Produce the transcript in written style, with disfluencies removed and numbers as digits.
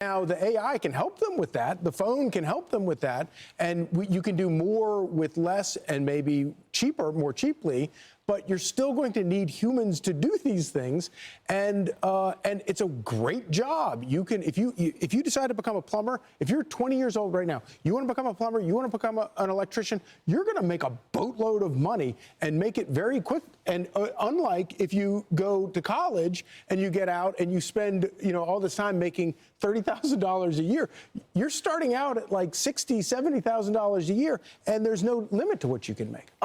Now, the AI can help them with that. The phone can help them with that. And you can do more with less and maybe cheaper, more cheaply. But you're still going to need humans to do these things, and it's a great job. You can, if you decide to become a plumber, if you're 20 years old right now, you want to become a plumber, you want to become an electrician, you're going to make a boatload of money and make it very quick. And unlike if you go to college and you get out and you spend all this time making $30,000 a year, you're starting out at like $60,000, $70,000 a year, and there's no limit to what you can make.